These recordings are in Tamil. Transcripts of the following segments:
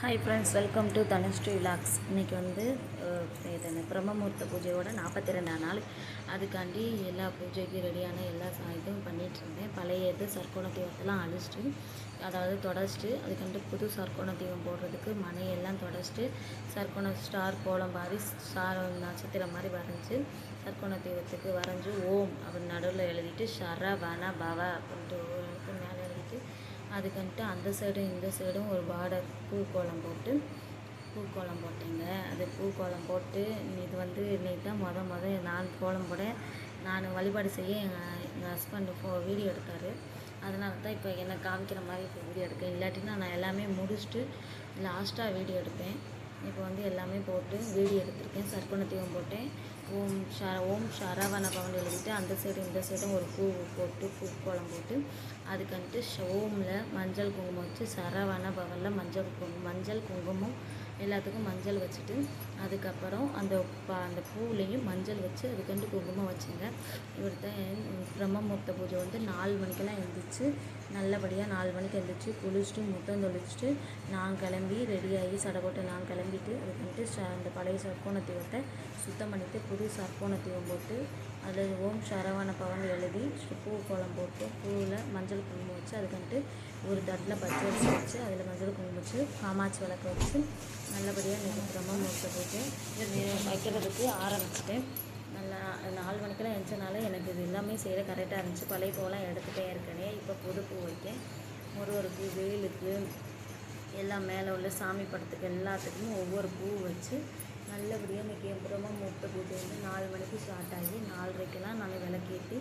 Hi friends, welcome to Dhanushree vlogs. இன்றைக்கி வந்து இது பிரம்மமுகூர்த்த பூஜையோட 42ஆம் நாள். அதுக்காண்டி எல்லா பூஜைக்கும் ரெடியான எல்லா இதுவும் பண்ணிகிட்ருந்தேன். பழைய சர்க்கோண தீபத்தெல்லாம் அழிச்சிட்டு, அதாவது தொடச்சிட்டு, அதுக்கண்டு புது சர்க்கோண தீபம் போடுறதுக்கு மனையெல்லாம் தொடச்சிட்டு, சர்க்கோண ஸ்டார் கோலம் மாதிரி ஸ்டார் நட்சத்திரம் மாதிரி வரைஞ்சி சர்க்கோண தீபத்துக்கு வரைஞ்சி ஓம் அப்படின்னு நடுவில் எழுதிட்டு ஷரவண பவ அப்படின்ட்டு மேலே எழுதிட்டு, அதுக்கன்ட்டு அந்த சைடும் இந்த சைடும் ஒரு பார்டர் பூக்கோலம் போட்டேங்க. அது பூக்கோலம் போட்டு இது வந்து இன்றைக்கி தான் நான் கோலம் போட நான் வழிபாடு செய்ய எங்கள் ஹஸ்பண்டு வீடியோ எடுத்தார். அதனால தான் இப்போ என்னை காமிக்கிற மாதிரி இப்போ வீடியோ எடுக்கேன். இல்லாட்டினா நான் எல்லாமே முடிச்சுட்டு லாஸ்ட்டாக வீடியோ எடுப்பேன். இப்போ வந்து எல்லாமே போட்டு வீடியோ எடுத்திருக்கேன். சர்க்கோண தீபம் போட்டேன். ஓம் சரவண பவன் எழுதிட்டு அந்த சைடும் இந்த சைடும் ஒரு பூ போட்டு பூக்கோலம் போட்டு, அதுக்கன்ட்டு ஓமில் மஞ்சள் குங்குமம் வச்சு சரவண பவனில் மஞ்சள் குங்குமம் எல்லாத்துக்கும் மஞ்சள் வச்சுட்டு, அதுக்கப்புறம் அந்த பூவிலையும் மஞ்சள் வச்சு அதுக்கண்டு குங்குமம் வச்சுங்க. இவர்கிட்ட பிரம்மமுகூர்த்த பூஜை வந்து 4 மணிக்கெல்லாம் எழுந்திரிச்சு நல்லபடியாக 4 மணிக்கு எழுந்திரிச்சு குளிச்சுட்டு முத்தம் தொளிச்சுட்டு நான் கிளம்பி ரெடியாகி சடை போட்டு நான் கிளம்பிட்டு, அதுக்கன்ட்டு அந்த பழைய சர்க்கோண தீபத்தை சுத்தம் பண்ணிவிட்டு புது சர்க்கோண தீபம் போட்டு அதில் ஓம் சரவண பவன் எழுதி பூ கோலம் போட்டு பூவில் மஞ்சள் குங்குமம் வச்சு, அதுக்கன்ட்டு ஒரு தட்டில் பச்சை அரிசி வச்சு அதில் மஞ்சள் குங்குமம் வச்சு காமாட்சி விளக்கு வச்சு நல்லபடியாக இன்றைக்கி பிரம்மமுகூர்த்த பூஜை வைக்கிறதுக்கு ஆரம்பிச்சிட்டேன். நல்லா 4 மணிக்கெல்லாம் எழுந்தனால எனக்கு இது எல்லாமே செய்கிற கரெக்டாக இருந்துச்சு. பழைய பூவெல்லாம் எடுத்துகிட்டே இருக்கனே. இப்போ புது பூ வைக்கேன். முருகருக்கு வேலுக்கு எல்லாம் மேலே உள்ள சாமி படத்துக்கு எல்லாத்துக்குமே ஒவ்வொரு பூ வச்சு நல்லபடியாக இன்றைக்கி பிரம்மமுகூர்த்த பூஜை வந்து 4 மணிக்கு ஸ்டார்ட் ஆகி 4:30க்கெல்லாம் நான் விளக்கேற்றி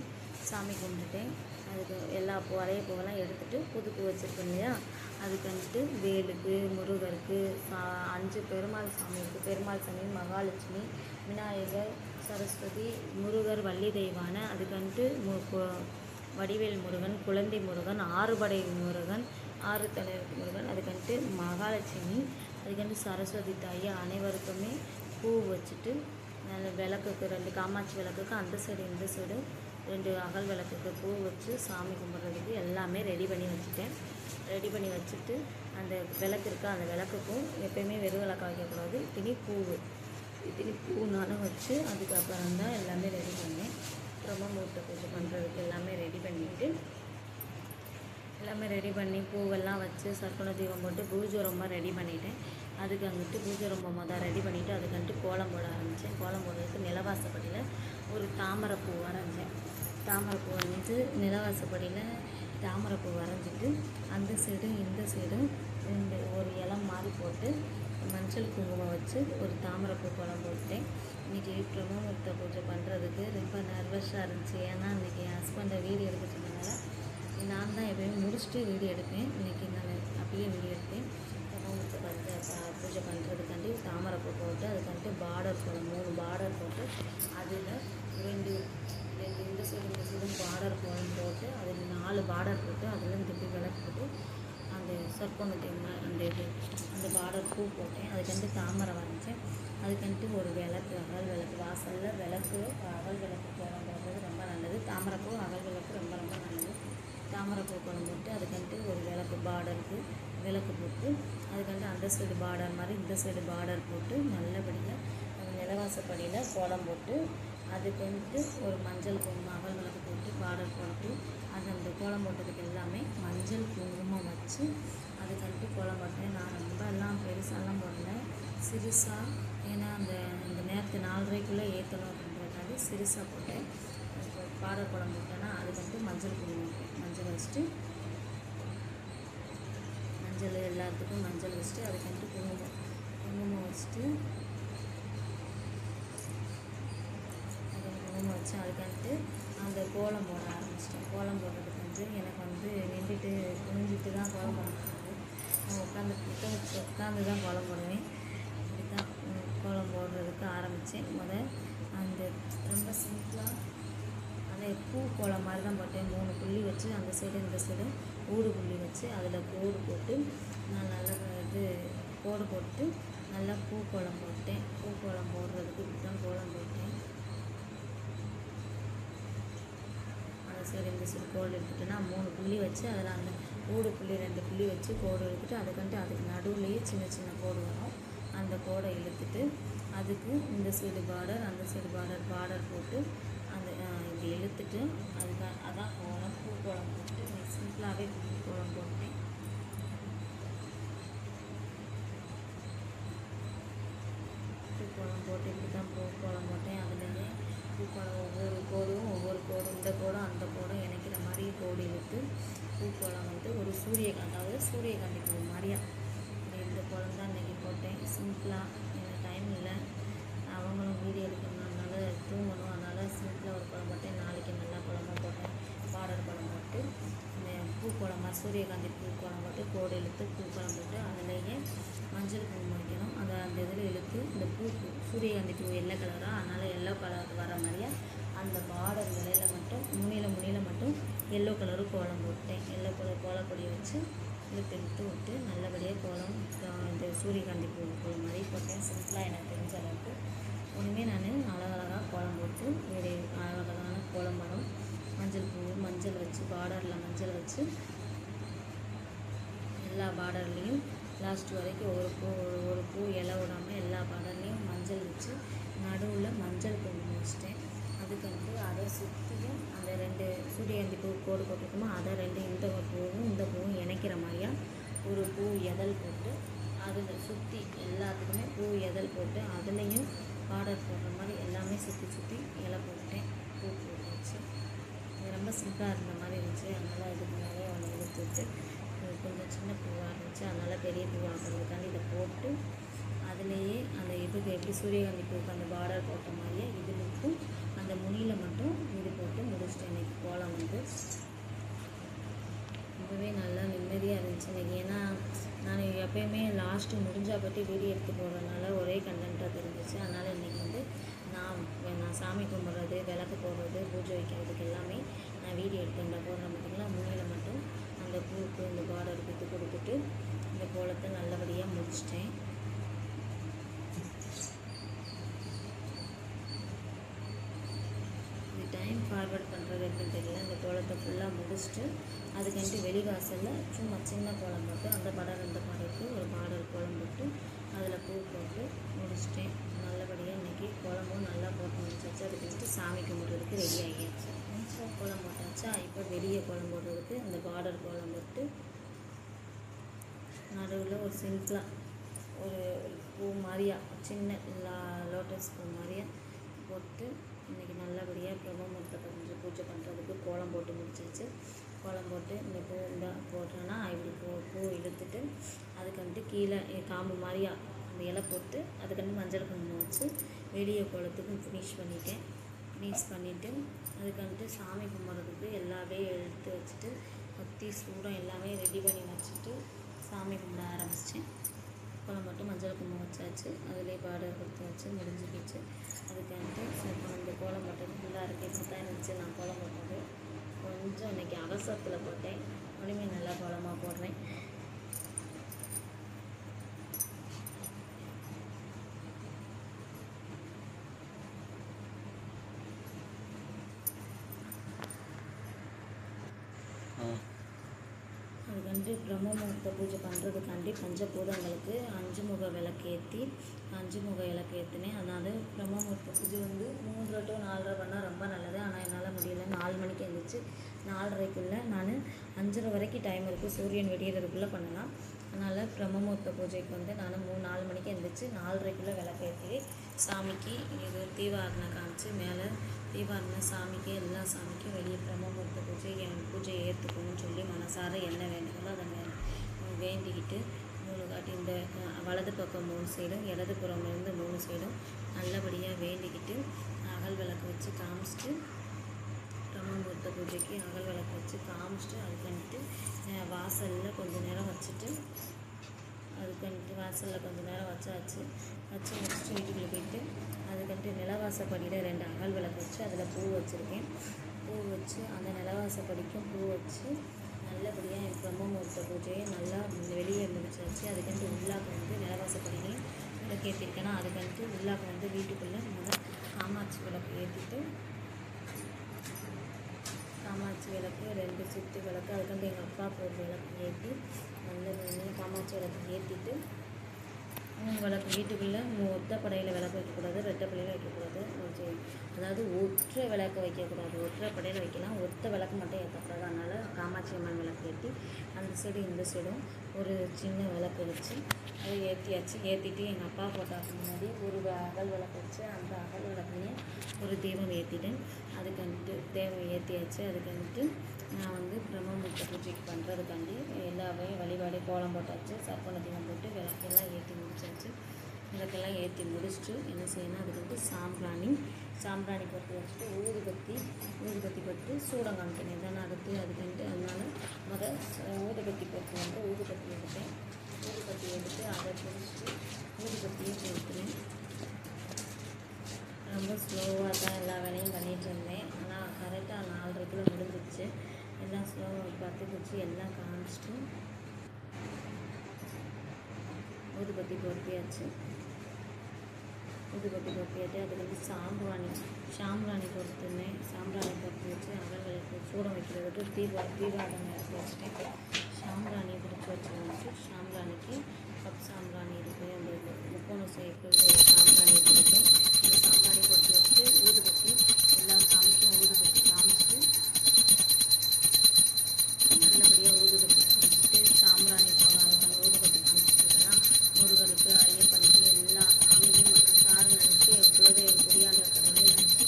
சாமி கும்பிட்டுட்டேன். அதுக்கு எல்லா பழைய பூவெல்லாம் எடுத்துகிட்டு புது பூ வச்சுருக்கேன் இல்லையா, அதுக்கு வேலுக்கு முருகருக்கு 5 பெருமாள் சாமி இருக்குது. பெருமாள் சாமி மகாலட்சுமி, விநாயகர், சரஸ்வதி, முருகர், வள்ளி தெய்வான, அதுக்கு வடிவேல் முருகன், குழந்தை முருகன், 6 படை முருகன், 6 தலைவர் முருகன், அதுக்கு மகாலட்சுமி, அதுக்கு சரஸ்வதி தாய் அனைவருக்குமே பூ வச்சுட்டு நல்ல விளக்குக்கு 2 காமாட்சி விளக்குக்கு அந்த சைடு இந்த சைடு 2 அகல் விளக்குக்கு பூ வச்சு சாமி கும்பிட்றதுக்கு எல்லாமே ரெடி பண்ணி வச்சுட்டு அந்த விளக்கு இருக்கா, அந்த விளக்குக்கும் எப்போயுமே வெறும் விளக்கு வைக்கக்கூடாது. இத்தனி பூனாலும் வச்சு அதுக்கப்புறம் தான் எல்லாமே ரெடி பண்ணேன். பிரம்மமுகூர்த்த பூஜை பண்ணுறதுக்கு எல்லாமே ரெடி பண்ணி பூவெல்லாம் வச்சு சர்க்கோண தீபம் போட்டு பூஜை ரொம்ப ரெடி பண்ணிவிட்டேன். அதுக்கு அங்கிட்டு பூஜை ரொம்ப ரெடி பண்ணிவிட்டு அதுக்கன்ட்டு கோலம் போட ஆரம்பித்தேன். கோலம் போடுறதுக்கு நிலவாசப்படியில் ஒரு தாமரைப்பூ வரைஞ்சேன். தாமரைப்பூ வந்து நிலவாசப்படியில் தாமரைப்பூ வரைஞ்சிட்டு அந்த சைடும் இந்த சைடும் ஒரு இலம் மாதிரி போட்டு மஞ்சள் குங்குமம் வச்சு ஒரு தாமரைப்பூ கோலம் போட்டேன். இன்றைக்கி பிரம்மமுகூர்த்த பூஜை பண்ணுறதுக்கு ரொம்ப நர்வஸாக இருந்துச்சு. ஏன்னா இன்றைக்கி என் ஹஸ்பண்டை வீடியோ எடுக்க சொன்னதால நான் தான் எப்போயுமே முடிச்சுட்டு வீடியோ எடுப்பேன். இன்றைக்கி நான் அப்படியே வீடியோ எடுப்பேன். பிரம்மமுகூர்த்த பூஜை பண்ணுறதுக்காண்டி தாமரைப்பூ போட்டு அதுக்காண்டி பார்டர் போட 3 பார்டர் போட்டு அதில் 2 இந்த சைடும் பார்டர் கோலம் போட்டு அதில் 4 பார்டர் போட்டு அதில் திருப்பி விளக்கு போட்டு அந்த சர்க்கோணத்தையும் அந்த பார்டர் பூ போட்டேன். அதுக்கண்டு தாமரை வரைஞ்சேன். அதுக்கண்டு ஒரு விளக்கு அகல் விளக்கு வாசலில் விளக்கு அகல் விளக்கு கோலம் போடுறது ரொம்ப நல்லது. தாமரைப்பூ அகல் விளக்கு ரொம்ப நல்லது. தாமரைப்பூ கோலம் போட்டு அதுக்கண்டு ஒரு விளக்கு பார்டருக்கு விளக்கு போட்டு அதுக்கண்டு அந்த சைடு பார்டர் மாதிரி இந்த சைடு பார்டர் போட்டு நல்லபடியாக அந்த நிலவாசப்படியில் கோலம் போட்டு அதுக்கு ஒரு மஞ்சள் குங்குமம் அகல் விளக்கு போட்டு பார்டர் போட்டு அந்த கோலம் போட்டதுக்கு எல்லாமே மஞ்சள் குங்குமம் வச்சு அதுக்கன்ட்டு கோலம் போட்டேன். நான் ரொம்ப எல்லாம் பெருசாலாம் போடல, சிறுசாக. ஏன்னா அந்த நேரத்து 4:30க்குள்ளே ஏற்றணும் அப்படின்றதுக்காண்டி சிறுசாக போட்டேன். பார்டர் கோலம் போட்டேன்னா அதுக்கு மஞ்சள் குங்குமம் மஞ்சள் வச்சுட்டு எல்லாத்துக்கும் மஞ்சள் வச்சுட்டு அதுக்கன்ட்டு குங்குமம் வச்சுட்டு வச்சு அதுக்கன்ட்டு அந்த கோலம் போட ஆரம்பிச்சிட்டேன். கோலம் போடுறதுக்கு எனக்கு வந்து நின்றுட்டு குனிஞ்சிட்டு தான் கோலம் போட முடியாது. நான் உட்காந்து தான் கோலம் போடுவேன். இப்படி தான் கோலம் போடுறதுக்கு ஆரம்பித்தேன். அந்த ரொம்ப சிம்பிளாக அந்த பூ கோலம் மாதிரி தான் போட்டேன். 3 புள்ளி வச்சு அந்த சைடு இந்த சைடு ஊடு புள்ளி வச்சு அதில் கோடு போட்டு நான் நல்லா கோடு போட்டு நல்லா பூ கோலம் போட்டேன். பூ கோலம் போடுறதுக்கு இப்படி தான் கோலம் போட்டேன். சைடு இந்த சைடு கோல் எடுத்துட்டேன்னா 3 புள்ளி வச்சு அதில் அந்த கோடு புள்ளி 2 புள்ளி வச்சு கோடு இழுத்துட்டு அதுக்கு நடுவுலேயே சின்ன சின்ன கோடு வரும். அந்த கோடை இழுத்துட்டு அதுக்கு இந்த சைடு பார்டர் அந்த சைடு பார்டர் போட்டு அந்த இப்படி இழுத்துட்டு அதான் கோலம். பூ கோலம் போட்டு சிம்பிளாகவே பூ கோலம் போட்டேன். பூ கோலம் போட்டு இப்படி தான் பூ கோலம் போட்டேன். அதுலேயே பூ கோலம் ஒவ்வொரு கோடும் இந்த கோடும் அந்த கோடும் இணைக்கிற மாதிரி கோடு இழுத்து பூ கோலம் வந்து ஒரு சூரியகாந்தி பூ மாதிரியா இந்த கோலம் தான் இன்றைக்கி போட்டேன். சிம்பிளாக எனக்கு டைம் இல்லை, அவங்களும் வீடியோ எடுக்கணும்னால தூங்கணும், அதனால் சிம்பிளாக ஒரு கோலம் போட்டேன். நாளைக்கு நல்லா கோலமாக போட்டேன். பார்டர் கோலம் போட்டு பூ கோலமாக சூரியகாந்தி பூ கோலம் போட்டு கோடு இழுத்து பூ கோலம் போட்டு அதுலேயே மஞ்சள் குங்குமம் வைக்கணும். அந்த இதில் இழுத்து இந்த சூரியகாந்தி பூ எல்லோ கலராக, அதனால் எல்லோ கலர் வர மாதிரியா அந்த பார்டர் இலையில் மட்டும் முனியில் மட்டும் எல்லோ கலரு கோலம் போட்டேன். எல்லோ கலர் கோலப்பொடியை வச்சு இழுத்து விட்டு நல்லபடியாக கோலம் இந்த சூரியகாந்தி பூ மாதிரி போட்டேன். சிம்பிளாக எனக்கு தெரிஞ்ச அளவுக்கு ஒன்றுமே நான் அழகழகாக கோலம் போட்டு வேறு அழகழகான கோலம் வரும். மஞ்சள் வச்சு பார்டரில் மஞ்சள் வச்சு எல்லா பார்டர்லேயும் லாஸ்ட் வரைக்கும் ஒரு பூ இலை விடாமல் எல்லா பார்டர்லேயும் மஞ்சள் வச்சு நடுவில் மஞ்சள் குங்குமம் வச்சுட்டேன். அதுக்கு அதை சுற்றியும் அந்த 2 சூரியகாந்தி பூ கோடு போட்டுருக்கோமோ அதை இந்த பூவும் இணைக்கிற மாதிரியா ஒரு பூ எதழ் போட்டு அதில் சுற்றி எல்லாத்துக்குமே பூ எதழ் போட்டு அதுலேயும் பார்டர் போடுற மாதிரி எல்லாமே சுற்றி இலை போட்டேன். பூ போட்டு வச்சு இது ரொம்ப சிம்பிளாக இருந்த மாதிரி இருந்துச்சு. அதனால் இதுக்கு மேலே ஒன்று இழுத்துட்டு கொஞ்சம் சின்ன பூவாக இருந்துச்சு, அதனால் பெரிய பூவாக இருக்கிறதுக்காண்டி இதை போட்டு அதுலேயே அந்த இதுக்கு எப்படி சூரியகாந்தி பூக்கு அந்த பார்டர் போட்ட மாதிரியே இதுக்கும் அந்த முனியில் மட்டும் இது போட்டு முடிச்சிட்டேன். இன்றைக்கி கோலம் வந்து ரொம்பவே நல்லா நிம்மதியாக இருந்துச்சு இன்றைக்கி. ஏன்னா நான் எப்போயுமே லாஸ்ட்டு முடிஞ்சால் பற்றி வீடியோ எடுத்து போடுறதுனால ஒரே கண்டென்ட்டாக தெரிஞ்சிச்சு. அதனால் இன்றைக்கி வந்து நான் சாமி கும்பிட்றது, விளக்கு போடுறது, பூஜை வைக்கிறதுக்கு எல்லாமே நான் வீடியோ எடுத்து போடுறேன். பார்த்திங்களா, முனியில் மட்டும் அந்த பூக்கு இந்த பார்டர் கொடுத்துட்டு இந்த கோலத்தை நல்லபடியாக முடிச்சிட்டேன். டைம் ஃபார்வர்ட் பண்ணுறது எப்படின்னு தெரியல. இந்த கோலத்தை ஃபுல்லாக முடிச்சுட்டு அதுக்கண்டு வெளிவாசலில் சும்மா சின்ன கோலம் போட்டு அந்த படம் இந்த படத்துக்கு ஒரு பார்டர் கோலம் போட்டு அதில் பூ போட்டு முடிச்சிட்டேன். நல்லபடியாக இன்றைக்கி கோலமும் நல்லா போட்டு முடிச்சாச்சு. அதுக்கு சாமி கும்பிட்றதுக்கு ரெடி ஆகியாச்சு. கோலம் போட்டாச்சா, இப்போ வெளியே கோலம் போடுறதுக்கு அந்த பார்டர் கோலம் போட்டு நடுவில் ஒரு சிம்பிளாக ஒரு பூ மாதிரியா சின்ன லோட்டஸ் பூ மாதிரியா போட்டு இன்றைக்கி நல்லபடியாக பிரம்மமுகூர்த்த பூஜை பண்ணுறதுக்கு கோலம் போட்டு முடிச்சிச்சு. கோலம் போட்டு இந்த பூ இந்த போட்டோன்னா இப்படி பூ இழுத்துட்டு அதுக்கு கீழே காம்பு மாதிரியா அந்த இலை போட்டு அதுக்கு மஞ்சள் குங்குமம் வச்சு வெளியே கோலத்துக்கு ஃபினிஷ் பண்ணிவிட்டு அதுக்கு சாமி கும்பிட்றதுக்கு எல்லாமே எடுத்து வச்சுட்டு பத்தி சூடம் எல்லாமே ரெடி பண்ணி வச்சுட்டு சாமி கும்பிட ஆரம்பித்தேன். கோலம் போட்டு மஞ்சள் குங்குமம் வச்சாச்சு, அதிலே பார்டர் கொடுத்து வச்சு முடிஞ்சு போச்சு. அதுக்கு இந்த கோலம் போட்டது ஃபுல்லாக இருக்குது. இப்படி தான் இருந்துச்சு நான் கோலம் போட்டது. கொஞ்சம் இன்றைக்கி அவசரத்தில் போட்டேன், இனிமேல் நல்லா கோலமாக போடுறேன். அதுக்கு பிரம்மமுகூர்த்த பூஜை பண்ணுறதுக்காண்டி பஞ்சபூதங்களுக்கு 5 முக விளக்கேற்றி 5 முக விளக்கு ஏற்றினேன். அதாவது பிரம்மமுகூர்த்த பூஜை வந்து 3 to 4:30 பண்ணால் ரொம்ப நல்லது. ஆனால் என்னால் முடியல. 4 மணிக்கு எழுந்திரிச்சு 4:30க்குள்ளே நான் 5:30 வரைக்கும் டைம் இருக்குது, சூரியன் வெடிகிறதுக்குள்ளே பண்ணலாம். அதனால் பிரம்மமுகூர்த்த பூஜைக்கு வந்து நான் 4 மணிக்கு எழுந்திரிச்சு 4:30க்குள்ளே விளக்கேற்றி சாமிக்கு இது தீபாரணை காமிச்சு மேலே தீபாரணை சாமிக்கு எல்லா சாமிக்கும் வெளியே பிரம்மமுகூர்த்த பூஜையை ஏற்றுக்கணும்னு சொல்லி மனசார என்ன வேண்டுங்களோ அதை வேண்டிக்கிட்டு 3 காட்டி இந்த வலது பக்கம் 3 சைடும் இடதுபுறம்லேருந்து 3 சைடும் நல்லபடியாக வேண்டிக்கிட்டு அகல் விளக்கு வச்சு காமிச்சிட்டு பிரம்மமுகூர்த்த பூஜைக்கு அகல் விளக்கு வச்சு காமிச்சிட்டு அதுக்கு வாசலில் கொஞ்சம் நேரம் வச்சுட்டு அதுக்கு வாசலில் கொஞ்சம் நேரம் வச்சு முடிச்சுட்டு வீட்டுக்குள்ளே போயிட்டு அதுக்கு நிலவாசப்படியில் 2 அகல் விளக்கு வச்சு அதில் பூ வச்சுருக்கேன். பூ வச்சு அந்த நிலவாசப்படிக்கும் பூ வச்சு நல்லபடியாக என் பிரம்மமுகூர்த்த பூஜையை நல்லா வெளியே முடிச்சாச்சு. அதுக்கு உள்ளாக்க வந்து நிலவாசப்படிலையும் விளக்கு ஏற்றிருக்கேன்னா அதுக்கு உள்ளாக்க வந்து வீட்டுக்குள்ளே முதல் காமாட்சி விளக்கு ஏற்றிட்டு காமாட்சி விளக்கு 2 சுத்து விளக்கு, அதுக்கு எங்கள் அப்பாவுக்கு ஒரு விளக்கு ஏற்றி நல்ல காமாட்சி விளக்கு ஏற்றிட்டு 3 விளக்கு வீட்டுக்குள்ளே ஒற்றைப்படையில் விளக்கு வைக்கக்கூடாது, ரெட்டைப்படையில் வைக்கக்கூடாது. அதாவது ஒற்றை விளக்கு வைக்கக்கூடாது, ஒற்றைப்படையில் வைக்கலாம், ஒற்றை விளக்கு மட்டும் ஏற்றக்கூடாது. அதனால் காமாட்சி அம்மன் விளக்கு ஏற்றி அந்த சைடு இந்த சைடும் ஒரு சின்ன விளக்கு வச்சு அதை ஏற்றியாச்சு. ஏற்றிட்டு எங்கள் அப்பா போட்டாக்கு முன்னாடி ஒரு அகல் விளக்கு வச்சு அந்த அகல் விளக்குலேயே ஒரு தீபம் ஏற்றிட்டேன். அதுக்கு தேவை ஏற்றியாச்சு. அதுக்கு நான் வந்து பிரம்மமுகூர்த்த பூஜைக்கு பண்ணுறதுக்காண்டி எல்லாமே வழிபாடு கோலம் போட்டாச்சு. சர்ப்பண தீபம் போட்டு விளக்கெல்லாம் ஏற்றி முடிச்சாச்சு. விளக்கெல்லாம் ஏற்றி முடிச்சுட்டு என்ன செய்யணும், அதுக்கு சாம்பிராணி பொறுத்து வச்சுட்டு ஊதுபத்தி பொறுத்து சூடம் காமிக்கணும். இதானே அதுக்குன்ட்டு அதனால் ஊதுபத்தி பொறுத்து வந்து ஊதுபத்தி எடுத்து அதை பிடிச்சிட்டு ஊதுபத்தியும் கொடுத்துருவேன். ரொம்ப ஸ்லோவாக தான் எல்லா வேலையும் பண்ணிகிட்டு இருந்தேன். ஆனால் கரெக்டாக 4:30 முடிஞ்சிச்சு. எல்லாம் ஸ்லோவாக பார்த்து பிடிச்சி எல்லாம் காமிச்சிட்டு ஊதுபத்தி பொருத்தியாச்சு. அதுக்கு வந்து சாம்பிராணி பொறுத்துனேன். சாம்பிராணி பொறுத்து வச்சு அகல்களுக்கு சூடம் வைக்கிறதுக்கு தீபாவளி எடுத்து வச்சுட்டேன். சாம்பிராணி பிடிச்சி வச்சு சாம்பிராணிக்கு கப் சாம்பிராணி இருக்குது, அந்த 3 சைக்கிள் சாம்பிராணி பிடிக்கும். அந்த சாம்பிராணி பொறுத்து வச்சு ஊதுபத்தி எல்லா சாமிக்கும் ஊதுபத்தி காமிச்சிட்டு நல்லபடியாக ஊதுபத்தி காமிச்சிட்டு சாம்பிராணி போகாத ஊதுபத்தி காமிச்சிட்டுலாம் முருகருக்கு ஐயப்பனுக்கு எல்லா சாமியும் மனசார நினச்சி குலதெய்வம் பொடியாளர் கடவுளை நினச்சி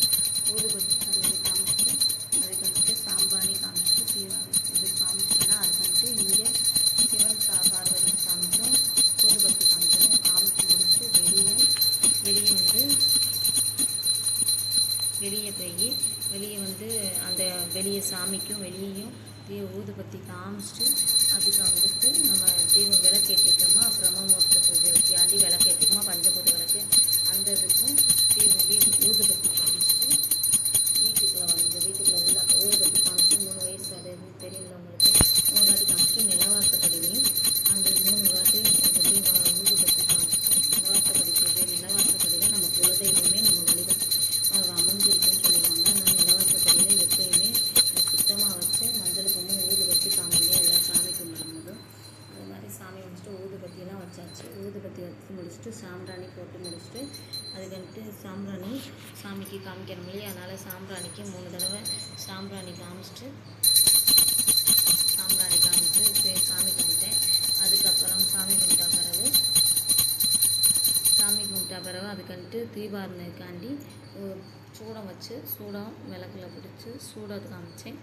ஊதுபத்தி கடவுளை காமிச்சிட்டு அதுக்கு சாம்பிராணி காமிச்சிட்டு தீபாவளி இது காமிச்சிட்டேன்னா அதுக்கு இங்கே சிவன் பார்வதி காமிச்சோம் ஊதுபத்தி காமிச்சோம். காமிச்சு முடிச்சுட்டு வெளியே வந்து அந்த வெளியே சாமிக்கும் வெளியேயும் ஊதுபத்தி காமிச்சிட்டு அதுக்கு வந்துட்டு நம்ம தீபம் விளக்கேற்றிட்டோமா, அப்புறமா முகூர்த்த பூஜைக்காண்டி விளக்கேற்றிட்டோமா, பஞ்சபூத விளக்கு அந்த இதுக்கும் ஊதுபத்தி காமிச்சிட்டு வீட்டுக்குள்ளே உள்ள ஊதுபத்தி காமிச்சு 3 வயசு அது தெரியல உங்களுக்கு 3 வாட்டி காமிச்சு நிலவாசப்படிலையும் அந்த 3 வாட்டி ஊதுபத்தி காமிச்சு நிலவாசப்படி பூஜை. நிலவாசப்படி தான் நம்ம குலதெய்வமே நம்ம வழிபட்டு அமைஞ்சிருக்குன்னு சொல்லுவாங்க. ஆனால் நிலவாசப்படியில் எப்பயுமே சுத்தமாக வச்சு மஞ்சள் கும்பம் ஊதுபத்தி காமிங்க எல்லாம் சாமி கும்பிடும்போதும். அது மாதிரி சாமி முடிச்சுட்டு ஊதுபத்தியெல்லாம் வச்சாச்சு. ஊதுபத்தி வச்சு முடிச்சுட்டு சாம்பிராணி போட்டு முடிச்சுட்டு அதுக்கு சாம்பிராணி சாமிக்கு காமிக்கணும் இல்லையா, அதனால் சாம்பிராணிக்கு 3 தடவை சாம்பிராணி காமிச்சிட்டு சாமி கும்பிட்டேன். அதுக்கப்புறம் சாமி கும்பிட்டா பிறகு அதுக்கு தீபாவளிக்காண்டி சூடம் வச்சு விளக்கில் பிடிச்சி சூடம் காமிச்சேன்.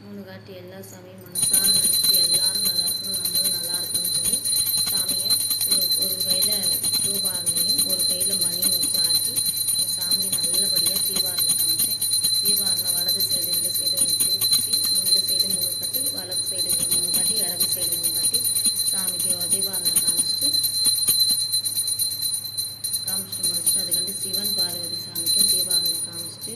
3 காட்டி எல்லா சாமியும் மனசார நினச்சி எல்லோரும் நல்லா இருக்கணும், நம்மளும் நல்லா இருக்கணும்னு சொல்லி சாமியை ஒரு கையில் தூபாரணையும் ஒரு கையில் மணியும் வச்சு ஆட்டி சாமி நல்லபடியாக தீபாவளி காமிச்சேன். தீபாவளி வலது சைடு இந்த சைடு வச்சு இந்த சைடு 3 கட்டி வலது சைடு 3 காட்டி இடது சைடு 3 காட்டி சாமிக்கு தீபாவளி காமிச்சிட்டு முடிச்சுட்டு அதுக்கு சிவன் பார்வதி சாமிக்கும் தீபாவளி காமிச்சிட்டு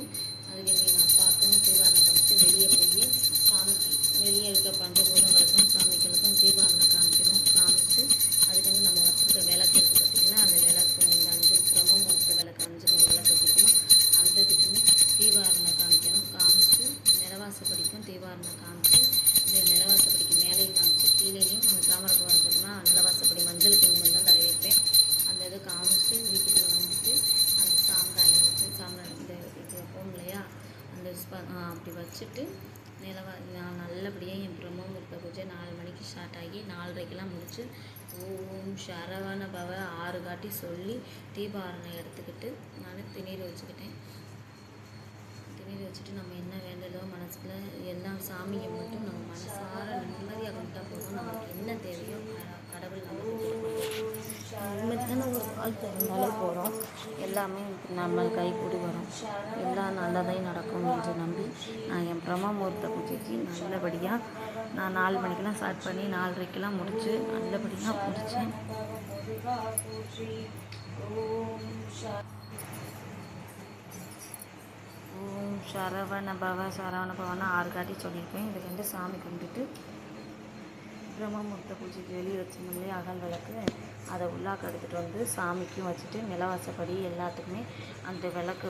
அதுக்கு எங்கள் அப்பாவுக்கும் தீபாவளி காமிச்சிட்டு வெளியே போய் சாமிக்கு வெளியே இருக்க பஞ்சபூதங்களுக்கும் சாமிகளுக்கும் தீபாவளி காமிச்சிட்டு அதுக்கு நம்ம வச்சுருக்க விளக்கு இருக்குது பார்த்திங்கன்னா, அந்த விளக்கு இந்த 5 பிரம்மமுகூர்த்த விளக்கு 5 விளக்கு பிடிக்குமோ அந்த இதுக்குன்னு தீபாவளி காமிச்சிட்டு நிலவாசப்படிக்கும் தீபாவளி காமிச்சு இந்த நிலவாசப்படிக்கு மேலேயும் காமிச்சு கீழேயும் அந்த தாமரை போகிற போட்டோம்னா நிலவாசப்படி மஞ்சள் குங்குமம் தான் தடவி வைப்பேன். அந்த இது காமிச்சு வீட்டுக்குள்ளே வந்துட்டு அந்த சாம்பிராணி இந்த இது வைப்போம் இல்லையா, அந்த அப்படி வச்சுட்டு நான் நல்லபடியாக என் பிரம்மமுகூர்த்த பூஜை 4 மணிக்கு ஸ்டார்ட் ஆகி 4:30 முடிச்சு ஓம் சரவண பவ 6 காட்டி சொல்லி தீபாவளி எடுத்துக்கிட்டு நான் திணீர் வச்சுக்கிட்டேன். திணீர் வச்சுட்டு நம்ம என்ன வேண்டலோ மனசுக்குள்ள எல்லா சாமியை மட்டும் நம்ம மனசார நிம்மதியாக கும்பிட்டா போதும். நமக்கு என்ன தேவையோ கடவுள் நிம்மதியான ஒரு வாழ்க்கை இருந்தாலே போகிறோம், எல்லாமே நம்ம கைக்கூடி வரும், எல்லாம் நல்லதையும் நடக்கும் என்று நம்பி நான் என் பிரம்மமுகூர்த்த பூஜைக்கு நல்லபடியாக நான் 4 மணிக்கெலாம் ஸ்டார்ட் பண்ணி 4:30 முடித்து நல்லபடியாக முடித்தேன். ஓம் சரவண பவன்னு 6 காட்டி சொல்லியிருப்பேன். இதுக்கு சாமி கும்பிட்டுட்டு பிரம்மமுகூர்த்த பூஜைக்கு வெளியே வச்சோம்லே அகல் விளக்கு அதை உள்ளாக்க எடுத்துகிட்டு வந்து சாமிக்கும் வச்சுட்டு நிலவாசப்படி எல்லாத்துக்குமே அந்த விளக்கு